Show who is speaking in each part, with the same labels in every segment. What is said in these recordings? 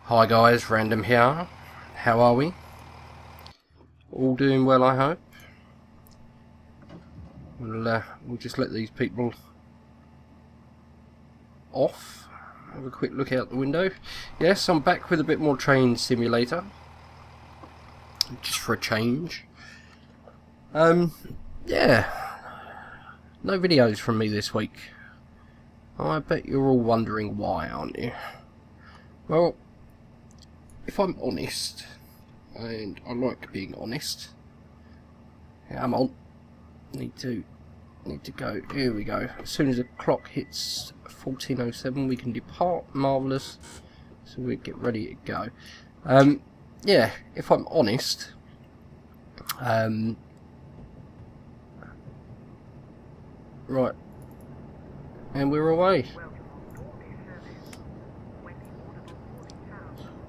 Speaker 1: Hi guys, Random here. How are we? All doing well, I hope. We'll just let these people off. Have a quick look out the window. Yes, I'm back with a bit more Train Simulator. Just for a change. Yeah. No videos from me this week. I bet you're all wondering why, aren't you? Well, if I'm honest, and I like being honest, I'm on. Need to go. Here we go. As soon as the clock hits 14:07, we can depart. Marvellous. So we get ready to go. Yeah. If I'm honest, right, and we're away.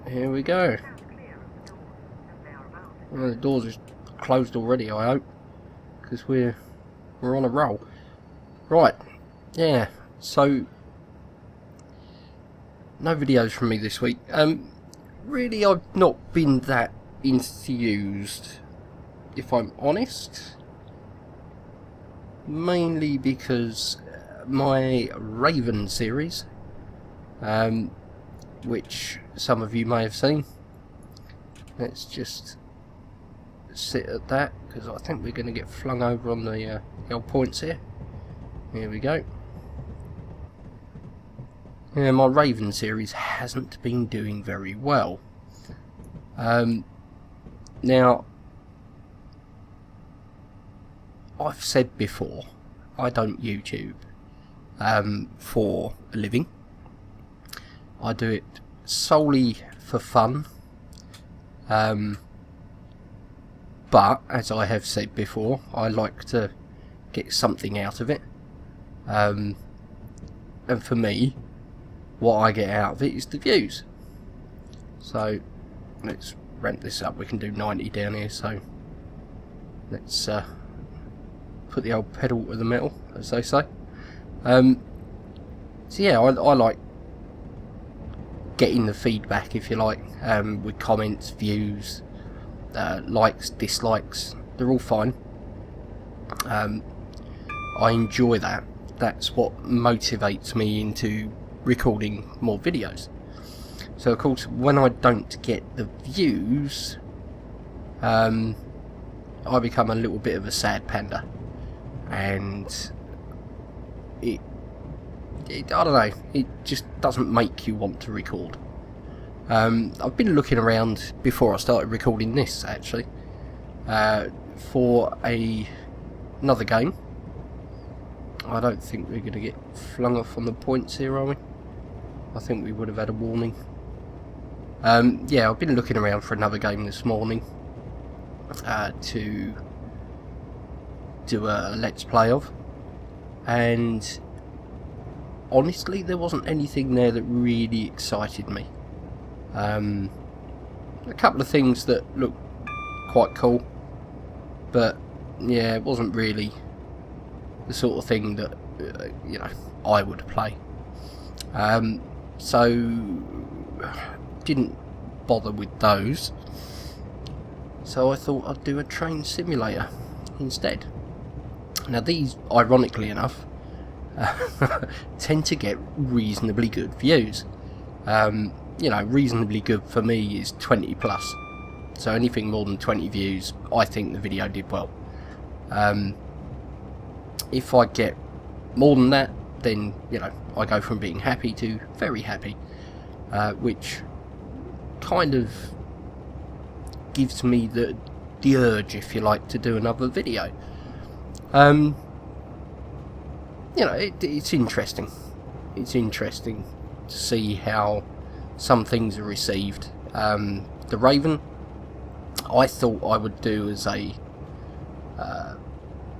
Speaker 1: Here we go. Well, the doors is closed already, I hope, because we're on a roll. Right, yeah. So no videos from me this week. Really, I've not been that enthused, if I'm honest. Mainly because my Raven series, which some of you may have seen. Let's just sit at that, because I think we're going to get flung over on the old points here. Here we go. Yeah, my Raven series hasn't been doing very well. Now, I've said before, I don't YouTube for a living. I do it solely for fun, but as I have said before, I like to get something out of it, and for me, what I get out of it is the views. So let's ramp this up. We can do 90 down here, so let's put the old pedal to the metal, as they say. So yeah, I like getting the feedback, if you like, with comments, views, likes, dislikes. They're all fine. I enjoy that. That's what motivates me into recording more videos. So of course, when I don't get the views, I become a little bit of a sad panda, and I don't know, it just doesn't make you want to record. I've been looking around before I started recording this, actually, for another game. I don't think we're going to get flung off on the points here, are we? I think we would have had a warning. Yeah, I've been looking around for another game this morning to do a let's play of, and honestly, there wasn't anything there that really excited me. A couple of things that looked quite cool, but yeah, it wasn't really the sort of thing that you know, I would play. So didn't bother with those. So I thought I'd do a train simulator instead. Now these, ironically enough, tend to get reasonably good views. You know, reasonably good for me is 20 plus. So anything more than 20 views, I think the video did well. If I get more than that, then, you know, I go from being happy to very happy, which kind of gives me the urge, if you like, to do another video. You know, it's interesting. It's interesting to see how some things are received. The Raven, I thought I would do as a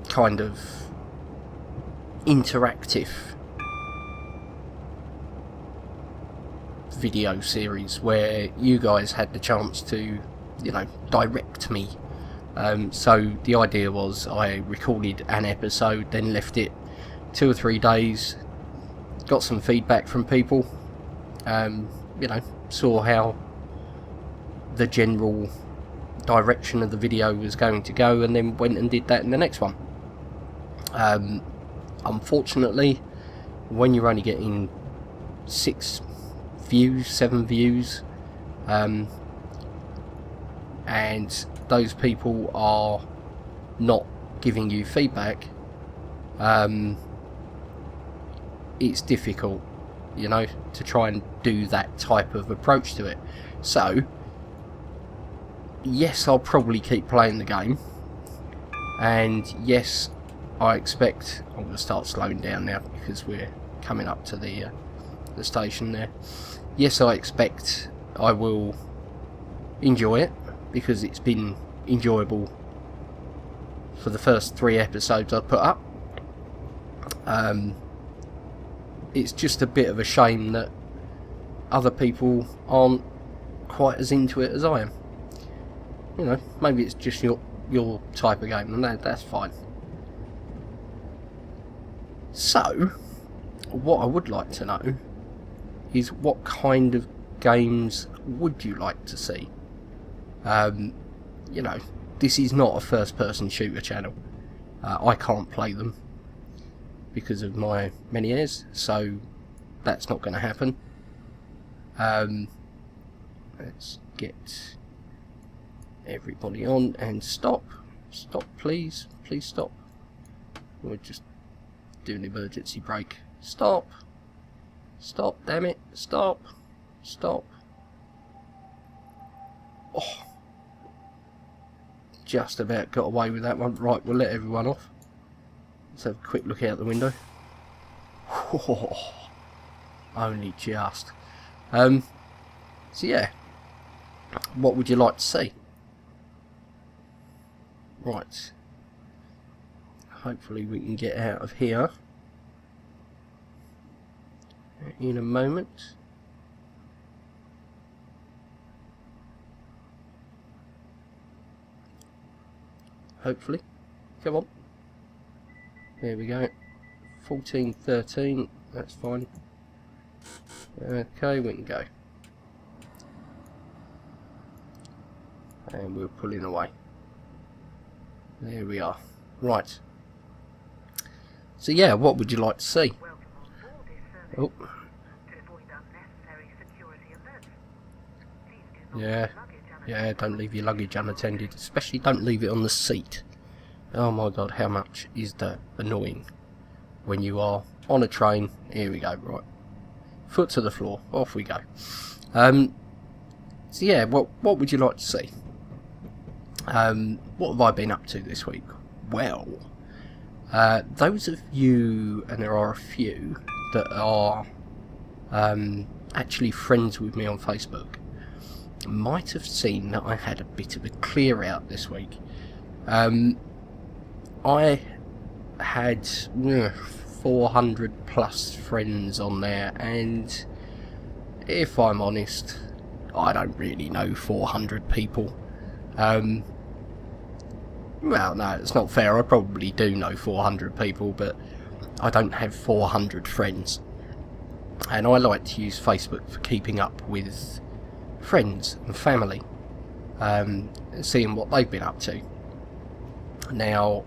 Speaker 1: kind of interactive video series where you guys had the chance to, you know, direct me. So the idea was I recorded an episode, then left it 2 or 3 days, got some feedback from people, you know, saw how the general direction of the video was going to go, and then went and did that in the next one. Unfortunately, when you're only getting 6 views, 7 views, and those people are not giving you feedback, it's difficult, you know, to try and do that type of approach to it. So yes, I'll probably keep playing the game, and yes, I expect I'm going to start slowing down now because we're coming up to the station there. Yes, I expect I will enjoy it because it's been enjoyable for the first 3 episodes I put up. It's just a bit of a shame that other people aren't quite as into it as I am. You know, maybe it's just your type of game, and that's fine. So, what I would like to know is what kind of games would you like to see? You know, this is not a first-person shooter channel. I can't play them because of my many ears, so that's not going to happen. Let's get everybody on and stop. Stop, please. Please stop. We're just doing an emergency brake. Stop. Stop, damn it. Stop. Stop. Oh. Just about got away with that one. Right, we'll let everyone off. Let's have a quick look out the window. Oh, only just. So yeah, what would you like to see? Right. Hopefully we can get out of here in a moment. Hopefully. Come on. There we go. 14:13. That's fine. Okay, we can go. And we're pulling away. There we are. Right. So yeah, what would you like to see? Oh. Yeah, don't leave your luggage unattended. Especially don't leave it on the seat. Oh my god, how much is that annoying when you are on a train. Here we go, right. Foot to the floor, off we go. So yeah, what would you like to see? What have I been up to this week? Well, those of you, and there are a few, that are actually friends with me on Facebook, might have seen that I had a bit of a clear out this week. I had 400 plus friends on there, and if I'm honest, I don't really know 400 people. Well, no, it's not fair. I probably do know 400 people, but I don't have 400 friends. And I like to use Facebook for keeping up with friends and family, seeing what they've been up to. Now,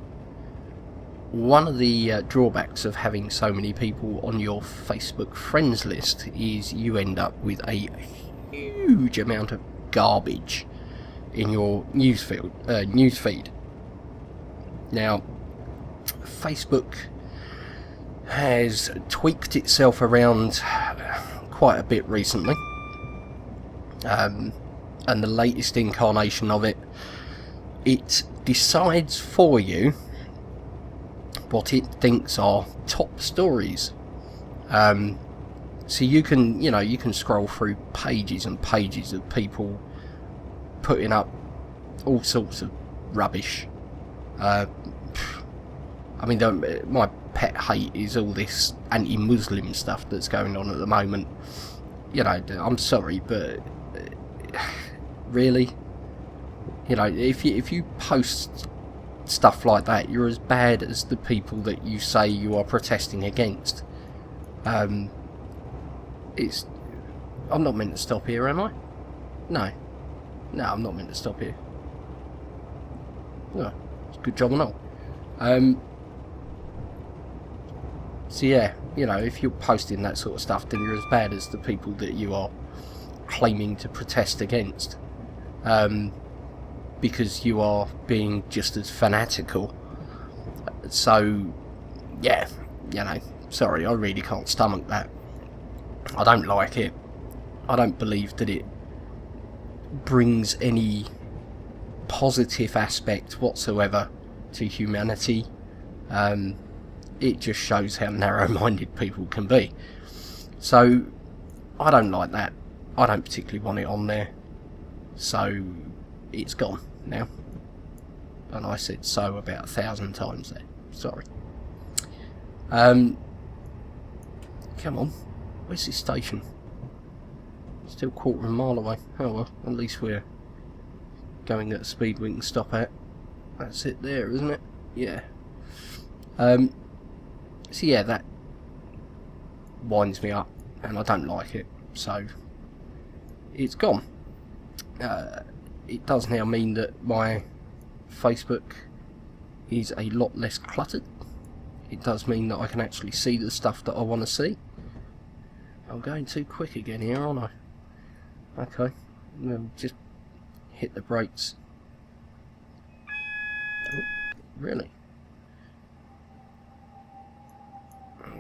Speaker 1: one of the drawbacks of having so many people on your Facebook friends list is you end up with a huge amount of garbage in your newsfeed. Now, Facebook has tweaked itself around quite a bit recently, and the latest incarnation of it decides for you what it thinks are top stories. So you can scroll through pages and pages of people putting up all sorts of rubbish. I mean, my pet hate is all this anti-Muslim stuff that's going on at the moment. You know, I'm sorry, but really, you know, if you post stuff like that, you're as bad as the people that you say you are protesting against. It's I'm not meant to stop here, am I? No. No, I'm not meant to stop here. No, it's a good job or not. So yeah, you know, if you're posting that sort of stuff, then you're as bad as the people that you are claiming to protest against. Because you are being just as fanatical. So, yeah, you know, sorry, I really can't stomach that. I don't like it. I don't believe that it brings any positive aspect whatsoever to humanity. It just shows how narrow-minded people can be. So, I don't like that. I don't particularly want it on there. So, it's gone now. And I said so about 1,000 times there. Sorry. Come on. Where's this station? Still 1/4 mile away. Oh well, at least we're going at a speed we can stop at. That's it there, isn't it? Yeah. So yeah, that winds me up, and I don't like it. So it's gone. It does now mean that my Facebook is a lot less cluttered. It does mean that I can actually see the stuff that I want to see. I'm going too quick again here, aren't I? Okay, just hit the brakes. Oh, really?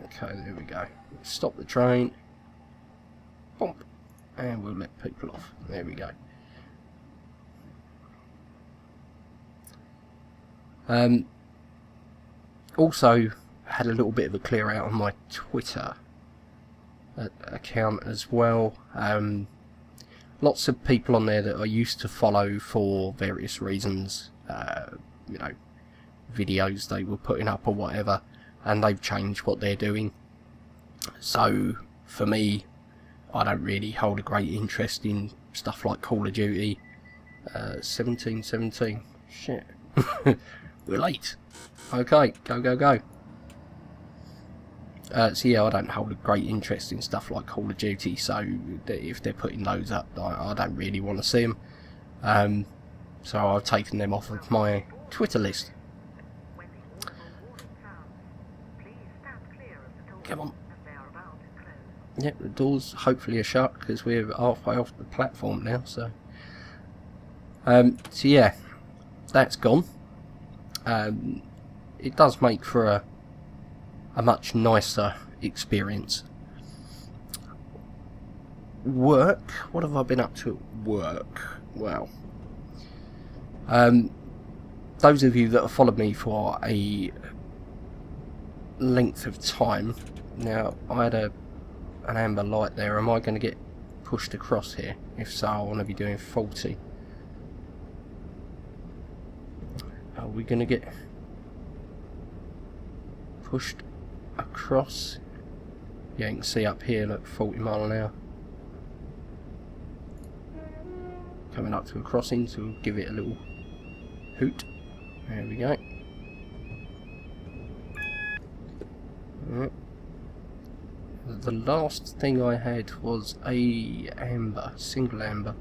Speaker 1: Okay, there we go. Stop the train. Bump. And we'll let people off. There we go. Also had a little bit of a clear out on my Twitter account as well. Lots of people on there that I used to follow for various reasons, you know, videos they were putting up or whatever, and they've changed what they're doing. So for me, I don't really hold a great interest in stuff like Call of Duty. 1717. Shit. We're late. Okay, go. So yeah, I don't hold a great interest in stuff like Call of Duty, so if they're putting those up, I don't really want to see them. So I've taken them off of my Twitter list. Come on. Yep, the doors hopefully are shut because we're halfway off the platform now. So yeah, that's gone. It does make for a much nicer experience. Work? What have I been up to at work? Well, those of you that have followed me for a length of time, now I had an amber light there. Am I going to get pushed across here? If so, I want to be doing 40. Are we going to get pushed across? Yeah, you can see up here, look, 40 mile an hour. Coming up to a crossing, so we'll give it a little hoot. There we go. Right. The last thing I had was a amber, single amber.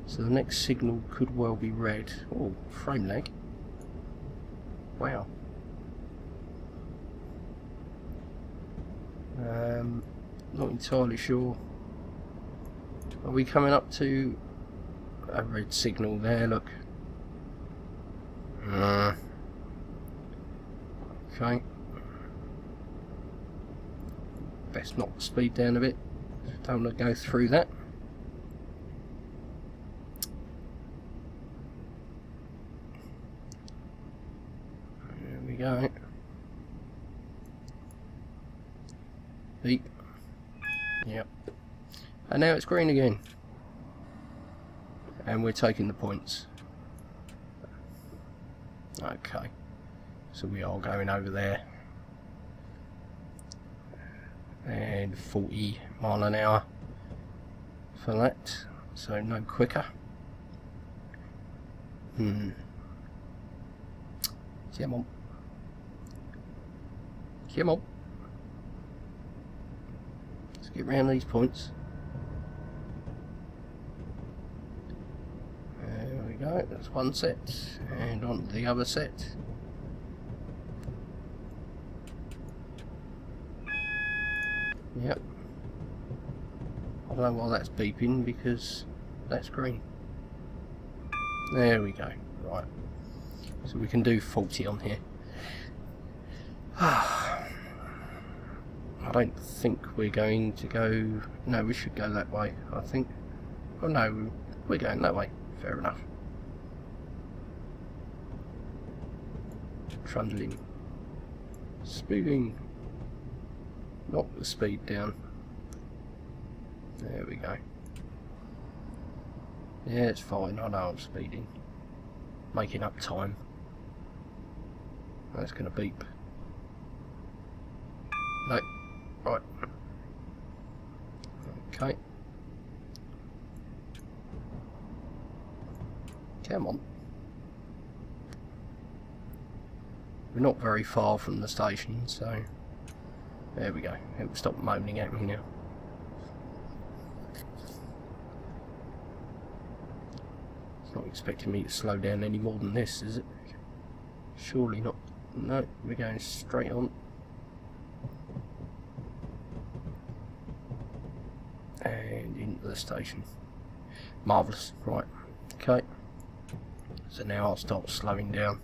Speaker 1: So the next signal could well be red. Oh, frame lag. Wow. Not entirely sure. Are we coming up to a red signal there? Look. Okay. Best knock the speed down a bit. Don't want to go through that. There we go. Beep. Yep. And now it's green again. And we're taking the points. Okay. So we are going over there. And 40 mile an hour for that. So no quicker. Come on. Come on. Let's get round these points. go, that's one set, and on to the other set. Yep. I don't know why that's beeping, because that's green. There we go. Right. So we can do 40 on here. I don't think we're going to go... No, we should go that way, I think. Oh no, we're going that way. Fair enough. Trundling. Speeding. Knock the speed down. There we go. Yeah, it's fine. I know I'm speeding. Making up time. That's going to beep. No. Right. Okay. Come on. We're not very far from the station, so... There we go. It will stop moaning at me now. It's not expecting me to slow down any more than this, is it? Surely not. No, we're going straight on. And into the station. Marvellous. Right. Okay. So now I'll start slowing down.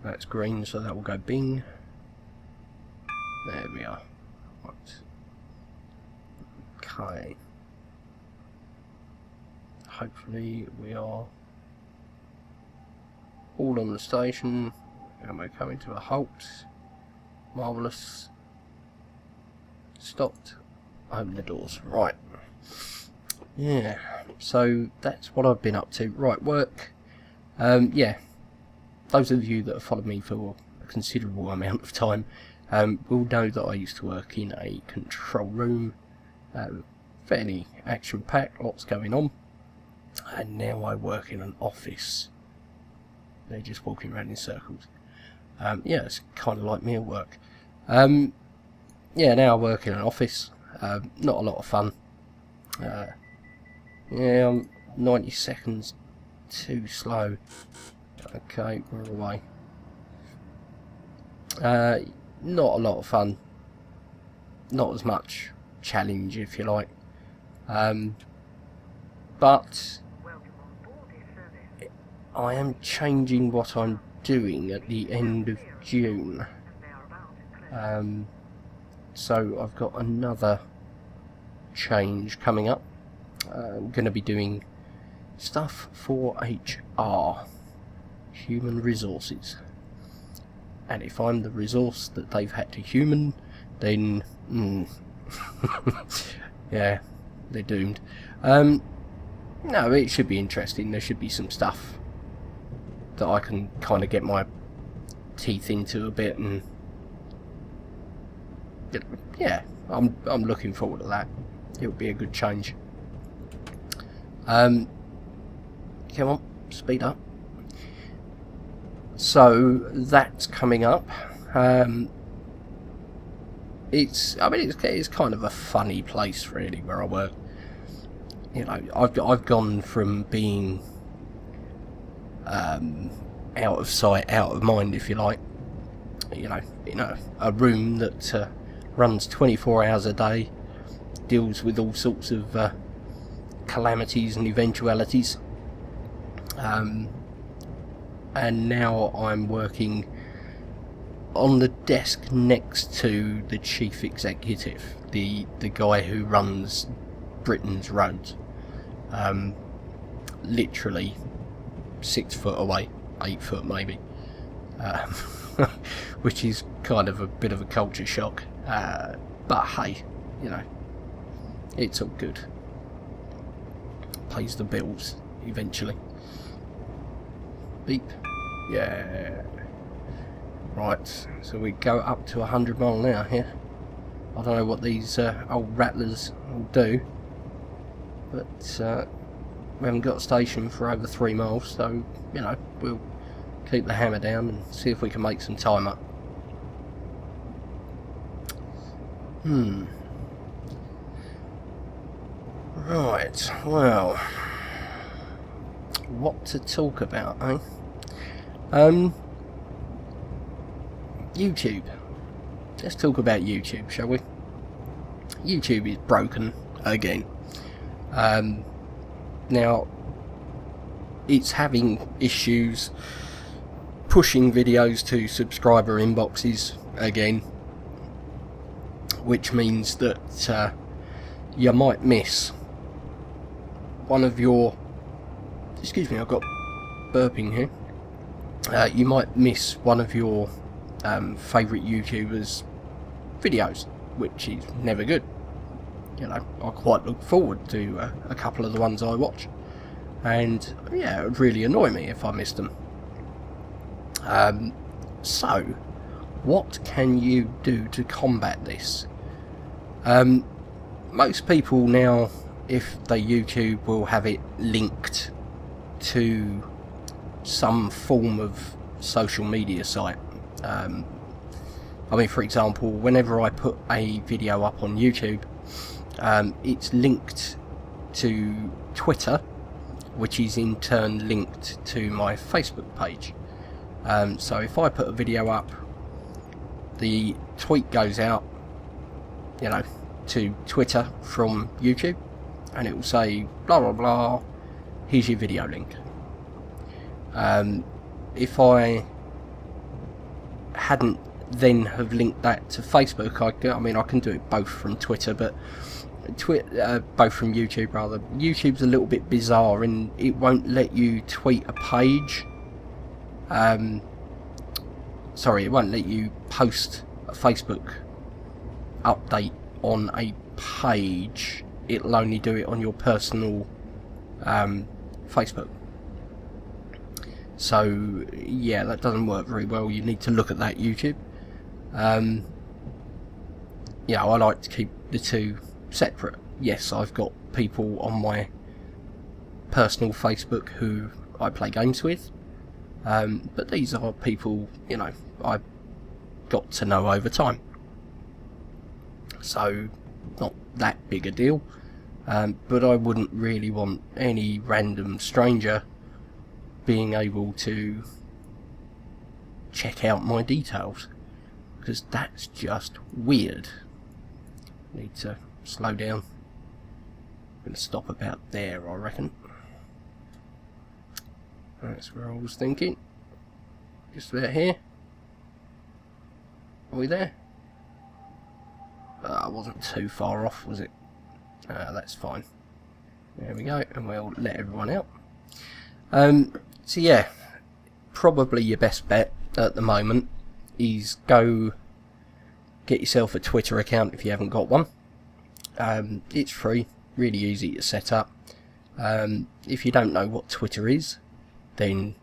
Speaker 1: That's green, so that will go bing. There we are. Right. Okay. Hopefully we are all on the station and we're coming to a halt. Marvellous. Stopped. Open the doors. Right. Yeah. So that's what I've been up to. Right, work. Yeah. Those of you that have followed me for a considerable amount of time will know that I used to work in a control room. Fairly action-packed, lots going on. And now I work in an office. They're just walking around in circles. Yeah, it's kind of like me at work. Yeah, now I work in an office. Not a lot of fun. Yeah, I'm 90 seconds too slow. Okay, we're away. Not a lot of fun. Not as much challenge, if you like. But I am changing what I'm doing at the end of June. So I've got another change coming up. I'm going to be doing stuff for HR. Human resources. And if I'm the resource that they've had to human, then yeah, they're doomed. No, it should be interesting. There should be some stuff that I can kind of get my teeth into a bit, and yeah, I'm looking forward to that. It'll be a good change. Come on, speed up. So that's coming up. It's kind of a funny place really where I work. You know, I've gone from being out of sight, out of mind, if you like. You know, in a room that runs 24 hours a day, deals with all sorts of calamities and eventualities. And now I'm working on the desk next to the chief executive, the guy who runs Britain's roads. Literally 6 foot away, 8 foot maybe, which is kind of a bit of a culture shock. But hey, you know, it's all good. Pays the bills eventually. Beep. Yeah. Right, so we go up to 100 mile an hour here. I don't know what these old rattlers will do, but we haven't got a station for over 3 miles, so, you know, we'll keep the hammer down and see if we can make some time up. Right, well, what to talk about, eh? YouTube. Let's talk about YouTube, shall we? YouTube is broken again. Now, it's having issues pushing videos to subscriber inboxes again, which means that you might miss one of your... Excuse me, I've got burping here. You might miss one of your favourite YouTubers' videos, which is never good. You know, I quite look forward to a couple of the ones I watch, and yeah, it would really annoy me if I missed them. So, what can you do to combat this? Most people now, if they YouTube, will have it linked to some form of social media site. I mean, for example, whenever I put a video up on YouTube, it's linked to Twitter, which is in turn linked to my Facebook page. So if I put a video up, the tweet goes out, you know, to Twitter from YouTube, and it will say blah blah blah, here's your video link. If I hadn't then have linked that to Facebook, I mean, I can do it both from Twitter, but both from YouTube rather. YouTube's a little bit bizarre, and it won't let you tweet a page. Sorry, it won't let you post a Facebook update on a page. It'll only do it on your personal Facebook. So yeah, that doesn't work very well. You need to look at that, YouTube. Yeah, I like to keep the two separate. Yes, I've got people on my personal Facebook who I play games with, but these are people, you know, I got to know over time, so not that big a deal. But I wouldn't really want any random stranger being able to check out my details, because that's just weird. Need to slow down. I'm going to stop about there, I reckon. That's where I was thinking. Just about here. Are we there? I wasn't too far off, was it? That's fine. There we go, and we'll let everyone out. So yeah, probably your best bet at the moment is go get yourself a Twitter account if you haven't got one. It's free, really easy to set up. If you don't know what Twitter is, then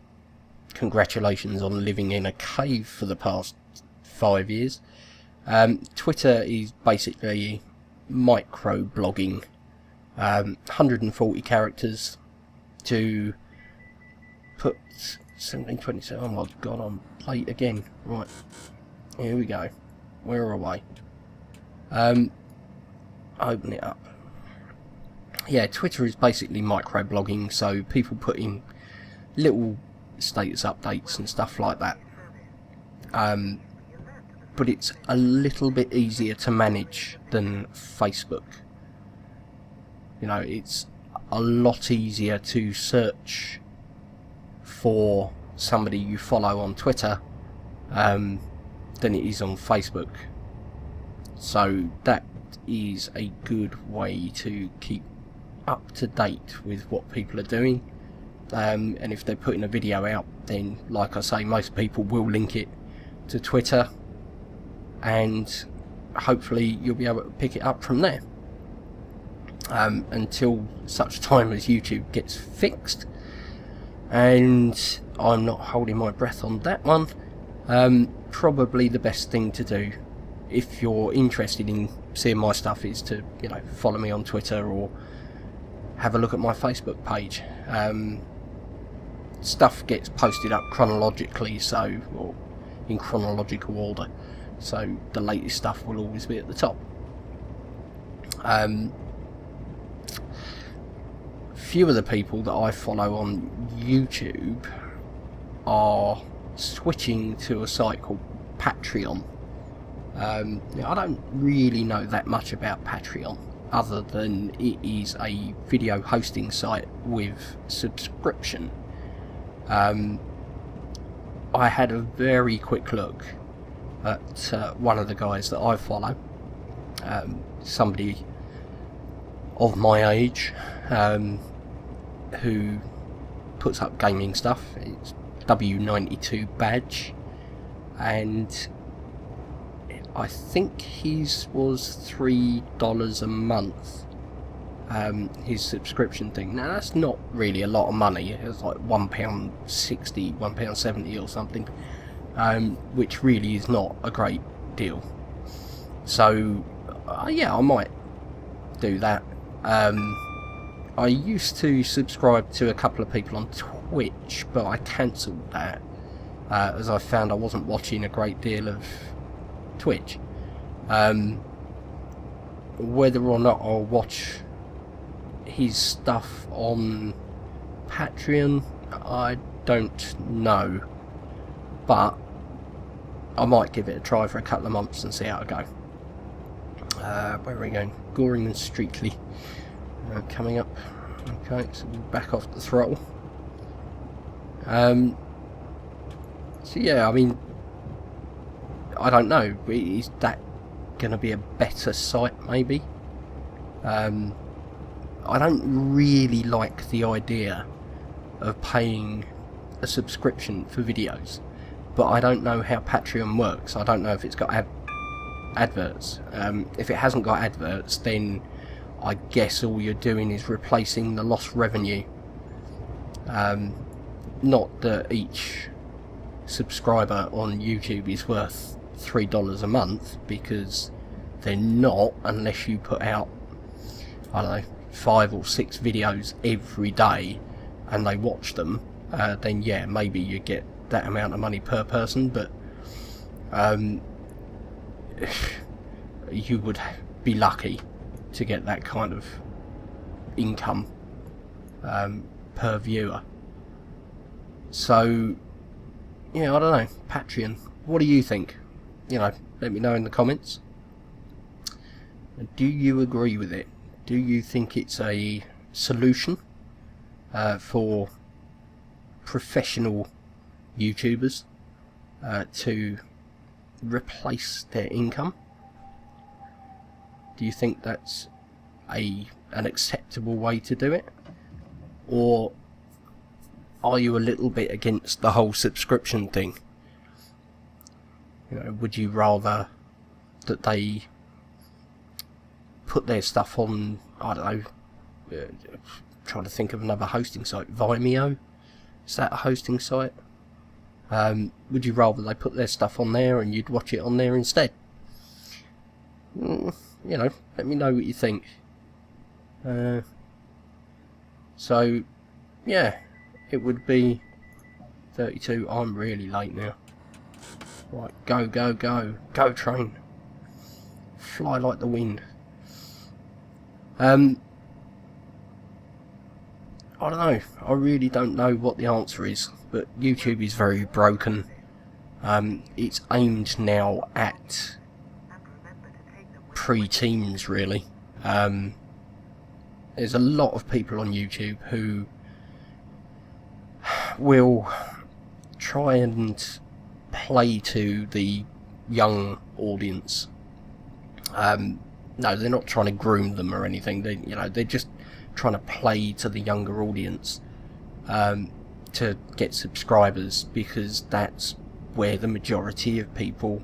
Speaker 1: congratulations on living in a cave for the past 5 years. Twitter is basically micro blogging, 140 characters to put 1727. Oh my god, I'm late again. Right, here we go. Where are we? Open it up. Yeah, Twitter is basically micro blogging, so people put in little status updates and stuff like that. But it's a little bit easier to manage than Facebook. You know, it's a lot easier to search for somebody you follow on Twitter than it is on Facebook. So that is a good way to keep up to date with what people are doing. And if they're putting a video out, then like I say, most people will link it to Twitter, and hopefully you'll be able to pick it up from there. Until such time as YouTube gets fixed, and I'm not holding my breath on that one. Probably the best thing to do if you're interested in seeing my stuff is to, you know, follow me on Twitter or have a look at my Facebook page. Stuff gets posted up chronologically, so, or in chronological order, so the latest stuff will always be at the top. few of the people that I follow on YouTube are switching to a site called Patreon. Now, I don't really know that much about Patreon, other than it is a video hosting site with subscription. I had a very quick look at one of the guys that I follow, somebody of my age, who puts up gaming stuff. It's W92 badge, and I think his was $3 a month, his subscription thing. Now that's not really a lot of money. It was like £1.60, £1.70 or something, which really is not a great deal. So yeah, I might do that. I used to subscribe to a couple of people on Twitch, but I cancelled that as I found I wasn't watching a great deal of Twitch. Whether or not I'll watch his stuff on Patreon, I don't know, but I might give it a try for a couple of months and see how it go. Where are we going? Goring and Streakley coming up. Okay, so we're back off the throttle. So yeah, I mean, I don't know. Is that going to be a better site, maybe? I don't really like the idea of paying a subscription for videos, but I don't know how Patreon works. I don't know if it's got adverts. If it hasn't got adverts, then I guess all you're doing is replacing the lost revenue. Not that each subscriber on YouTube is worth $3 a month, because they're not, unless you put out, I don't know, 5 or 6 videos every day and they watch them. Then yeah, maybe you get that amount of money per person, but you would be lucky to get that kind of income per viewer. So yeah, I don't know. Patreon, what do you think? You know, let me know in the comments. Do you agree with it? Do you think it's a solution for professional YouTubers to replace their income? Do you think that's an acceptable way to do it? Or are you a little bit against the whole subscription thing? You know, would you rather that they put their stuff on, I don't know, trying to think of another hosting site, Vimeo? Is that a hosting site? Would you rather they put their stuff on there and you'd watch it on there instead? You know, let me know what you think. So, yeah, it would be 32. I'm really late now. Right, go, go, go. Go, train. Fly like the wind. I don't know. I really don't know what the answer is, but YouTube is very broken. It's aimed now at pre-teens, really. There's a lot of people on YouTube who will try and play to the young audience. No, they're not trying to groom them or anything. They're just trying to play to the younger audience to get subscribers, because that's where the majority of people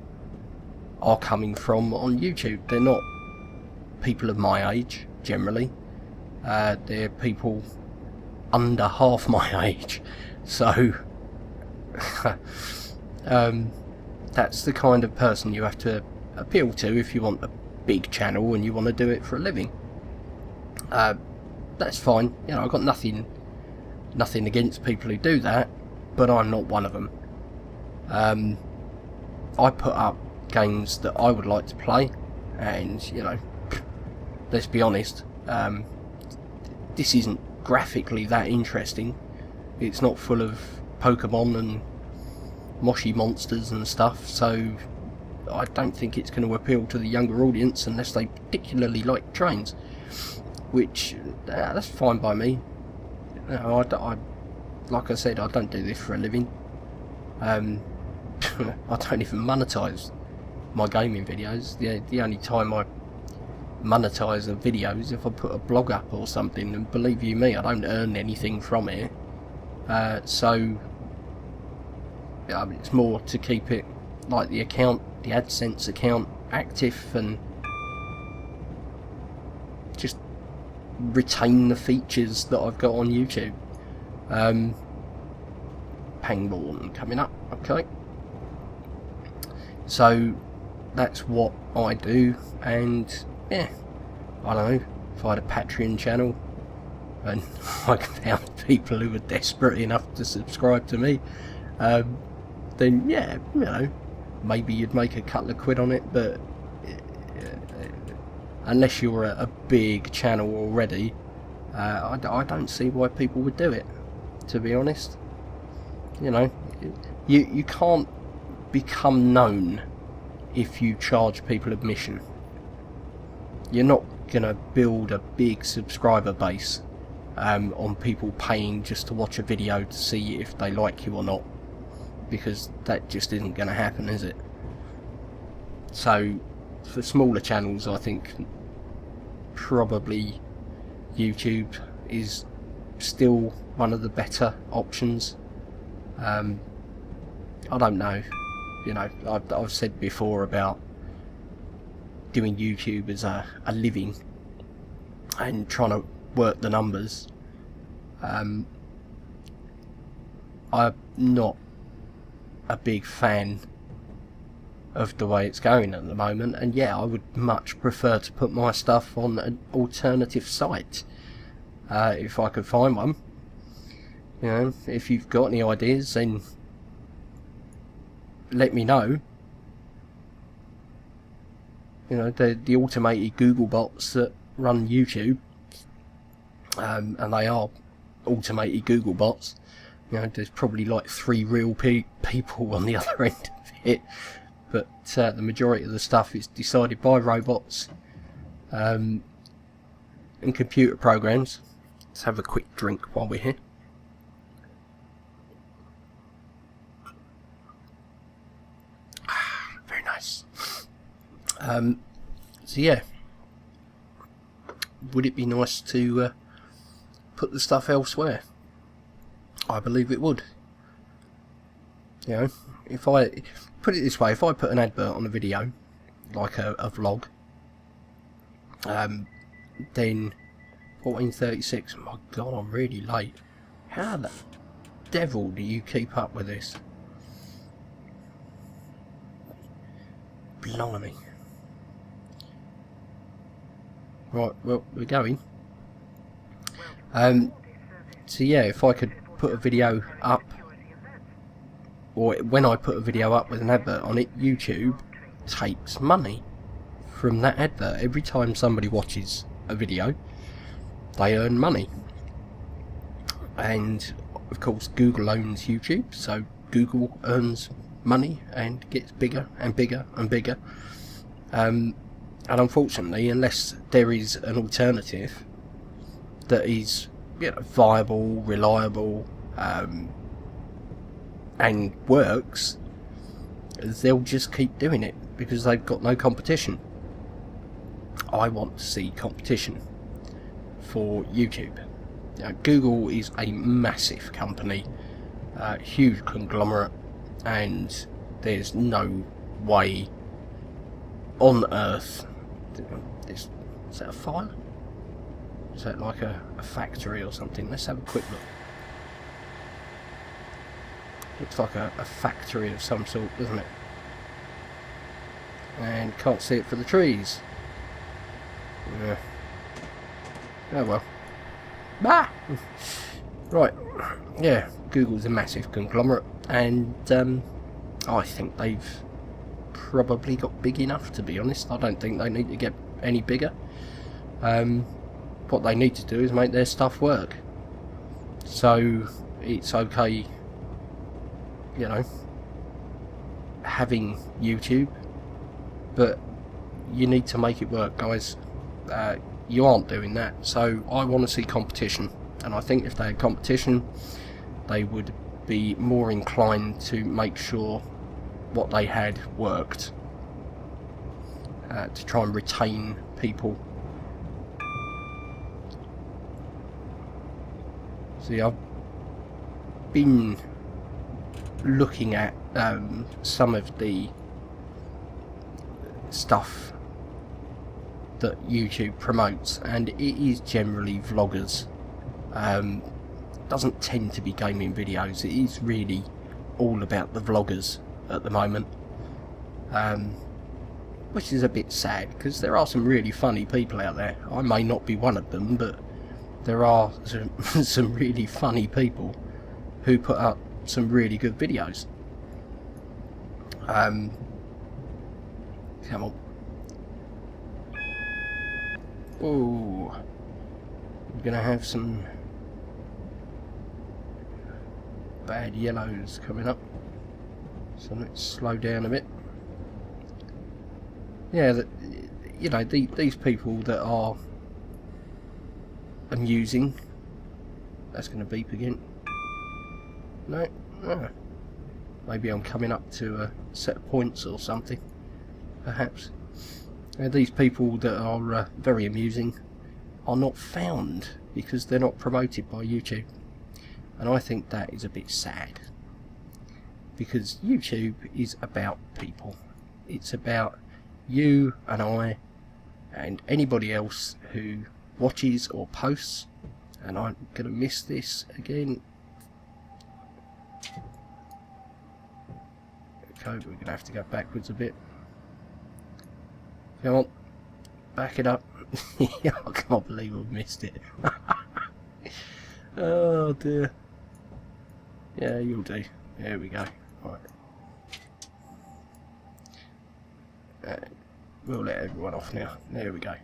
Speaker 1: are coming from on YouTube. They're not people of my age, generally. They're people under half my age. So that's the kind of person you have to appeal to if you want a big channel and you want to do it for a living. That's fine. You know, I've got nothing against people who do that, but I'm not one of them. I put up games that I would like to play, and you know, let's be honest, this isn't graphically that interesting. It's not full of Pokemon and Moshi monsters and stuff, so I don't think it's going to appeal to the younger audience unless they particularly like trains, which that's fine by me. You know, like I said, I don't do this for a living. I don't even monetize my gaming videos. The only time I monetize a video is if I put a blog up or something, and believe you me, I don't earn anything from it. So yeah, it's more to keep it like the AdSense account active and just retain the features that I've got on YouTube. Pangborn coming up, okay. So that's what I do, and yeah, I don't know, if I had a Patreon channel and I found people who were desperate enough to subscribe to me, then yeah, you know, maybe you'd make a couple of quid on it, but unless you're a big channel already, I don't see why people would do it, to be honest. You know, you can't become known if you charge people admission. You're not gonna build a big subscriber base on people paying just to watch a video to see if they like you or not, because that just isn't gonna happen, is it? So for smaller channels, I think probably YouTube is still one of the better options. I don't know, you know, I've said before about doing YouTube as a living and trying to work the numbers. I'm not a big fan of the way it's going at the moment, and yeah, I would much prefer to put my stuff on an alternative site if I could find one. You know, if you've got any ideas, then let me know. You know, the automated Google bots that run YouTube, and they are automated Google bots. You know, there's probably like 3 real people on the other end of it, but the majority of the stuff is decided by robots and computer programs. Let's have a quick drink while we're here. Very nice. So yeah, would it be nice to put the stuff elsewhere? I believe it would. You know, if I put it this way, if I put an advert on a video, like a vlog, then 14:36. My God, I'm really late. How the devil do you keep up with this? Blimey. Right, well, we're going. So yeah, if I could put a video up, or when I put a video up with an advert on it, YouTube takes money from that advert. Every time somebody watches a video, they earn money. And of course Google owns YouTube, so Google earns money and gets bigger and bigger and bigger. And unfortunately, unless there is an alternative that is, you know, viable, reliable, and works, they'll just keep doing it because they've got no competition. I want to see competition for YouTube. Google is a massive company, huge conglomerate, and there's no way on earth. Is that a fire? Is that like a factory or something? Let's have a quick look. Looks like a factory of some sort, doesn't it? And can't see it for the trees. Yeah. Oh well. Bah! Right. Yeah, Google's a massive conglomerate, and I think they've probably got big enough, to be honest. I don't think they need to get any bigger. What they need to do is make their stuff work. So it's okay, you know, having YouTube, but you need to make it work, guys. You aren't doing that, so I want to see competition, and I think if they had competition, they would be more inclined to make sure what they had worked, to try and retain people. See, I've been looking at some of the stuff that YouTube promotes, and it is generally vloggers. Doesn't tend to be gaming videos. It is really all about the vloggers at the moment, which is a bit sad, because there are some really funny people out there. I may not be one of them, but there are some really funny people who put up some really good videos. Come on. Oh, we're gonna have some bad yellows coming up, so let's slow down a bit. Yeah, you know, these people that are amusing. That's going to beep again. No, maybe I'm coming up to a set of points or something, perhaps. These people that are very amusing are not found because they're not promoted by YouTube, and I think that is a bit sad, because YouTube is about people. It's about you and I and anybody else who watches or posts. And I'm going to miss this again. Okay, we're going to have to go backwards a bit. Come on, back it up. I can't believe I've missed it. Oh dear. Yeah, you'll do. There we go. Right. We'll let everyone off now. There we go.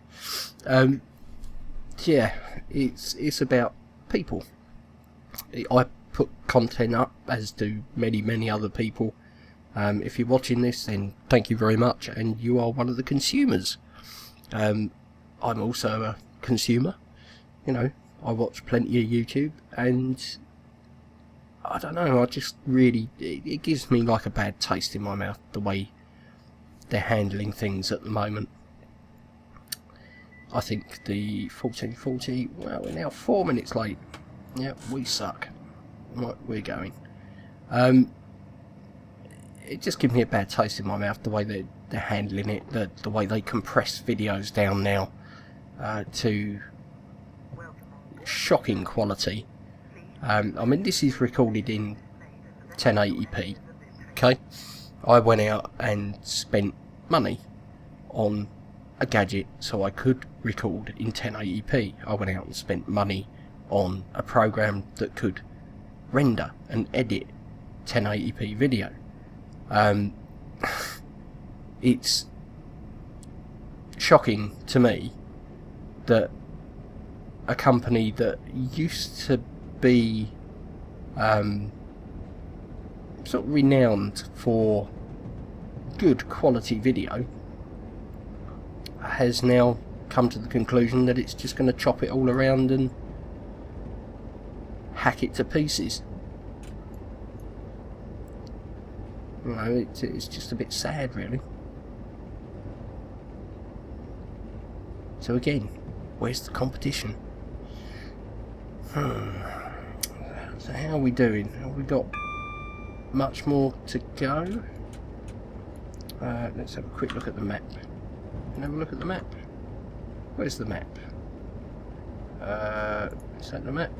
Speaker 1: Yeah, it's about people. I put content up, as do many other people. If you're watching this, then thank you very much, and you are one of the consumers. I'm also a consumer. You know, I watch plenty of YouTube, and I don't know, I just really, it gives me like a bad taste in my mouth, the way they're handling things at the moment. I think the 1440, well, we're now 4 minutes late. Yep, we suck. Right, we're going. It just gives me a bad taste in my mouth, the way they're handling it, the way they compress videos down now to shocking quality. I mean, this is recorded in 1080p, okay? I went out and spent money on a gadget so I could record in 1080p. I went out and spent money on a program that could render and edit 1080p video. It's shocking to me that a company that used to be sort of renowned for good quality video has now come to the conclusion that it's just going to chop it all around and hack it to pieces. You know, it's just a bit sad, really. So again, where's the competition? So how are we doing? Have we got much more to go? Let's have a quick look at the map. Can I have a look at the map? Where's the map? Is that the map?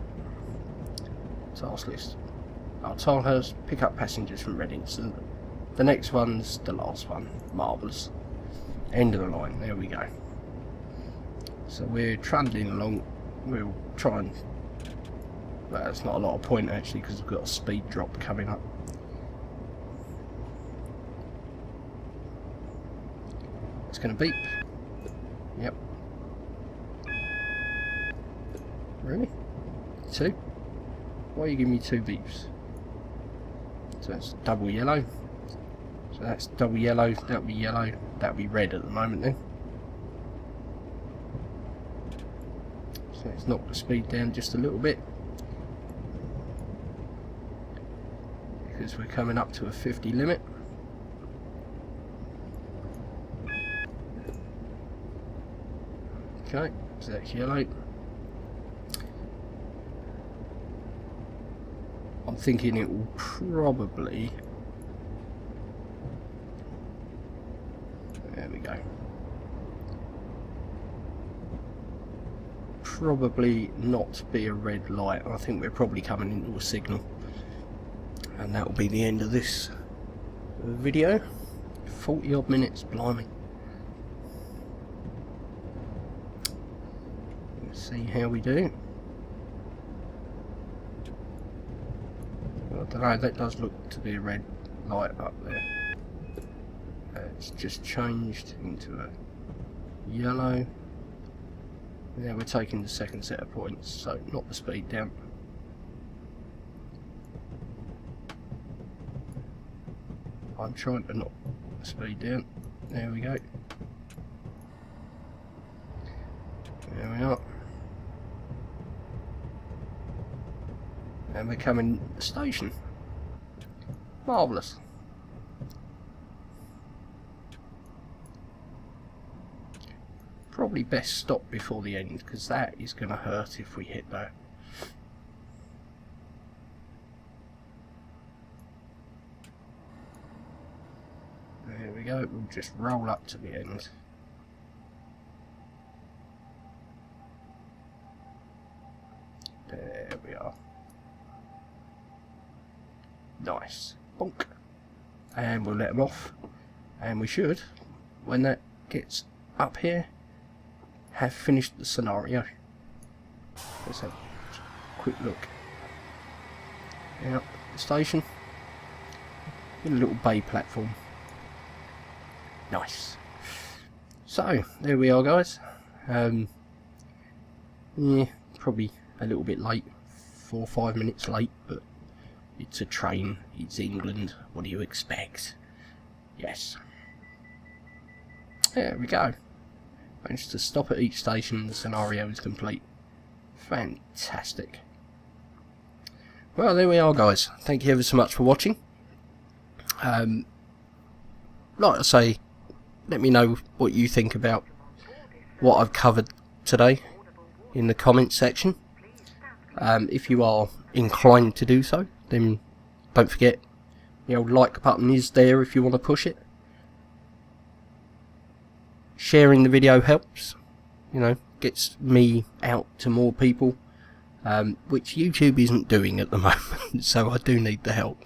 Speaker 1: Task list. Tilehurst, pick up passengers from Reading. So the next one's the last one. Marvellous. End of the line. There we go. So we're trundling along. We'll try and... well, that's not a lot of point actually, because we've got a speed drop coming up. It's going to beep. Yep. Really? 2? Why are you giving me 2 beeps? So that's double yellow. So that's double yellow, that'll be yellow, that'll be red at the moment then. So let's knock the speed down just a little bit. Because we're coming up to a 50 limit. Okay, so that's yellow. I'm thinking it will probably... There we go. Probably not be a red light. I think we're probably coming into a signal. And that will be the end of this video. 40 odd minutes, blimey. Let's see how we do. I don't know, that does look to be a red light up there. It's just changed into a yellow. Now we're taking the second set of points, so knock the speed down. I'm trying to knock the speed down. There we go. There we are. And we're coming to the station. Marvellous. Probably best stop before the end, because that is going to hurt if we hit that. There we go, we'll just roll up to the end. There we are. Nice. Bonk. And we'll let them off. And we should, when that gets up here, have finished the scenario. Let's have a quick look. Out the station. In a little bay platform. Nice. So, there we are, guys. Yeah, probably a little bit late. 4 or 5 minutes late, but it's a train. It's England. What do you expect? Yes. There we go. Managed to stop at each station. The scenario is complete. Fantastic. Well, there we are, guys. Thank you ever so much for watching. Like I say, let me know what you think about what I've covered today in the comments section. If you are inclined to do so, then don't forget the old like button is there if you want to push it. Sharing the video helps, you know, gets me out to more people, which YouTube isn't doing at the moment, so I do need the help.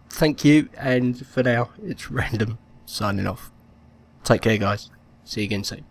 Speaker 1: Thank you, and for now, it's Random signing off. Take care, guys. See you again soon.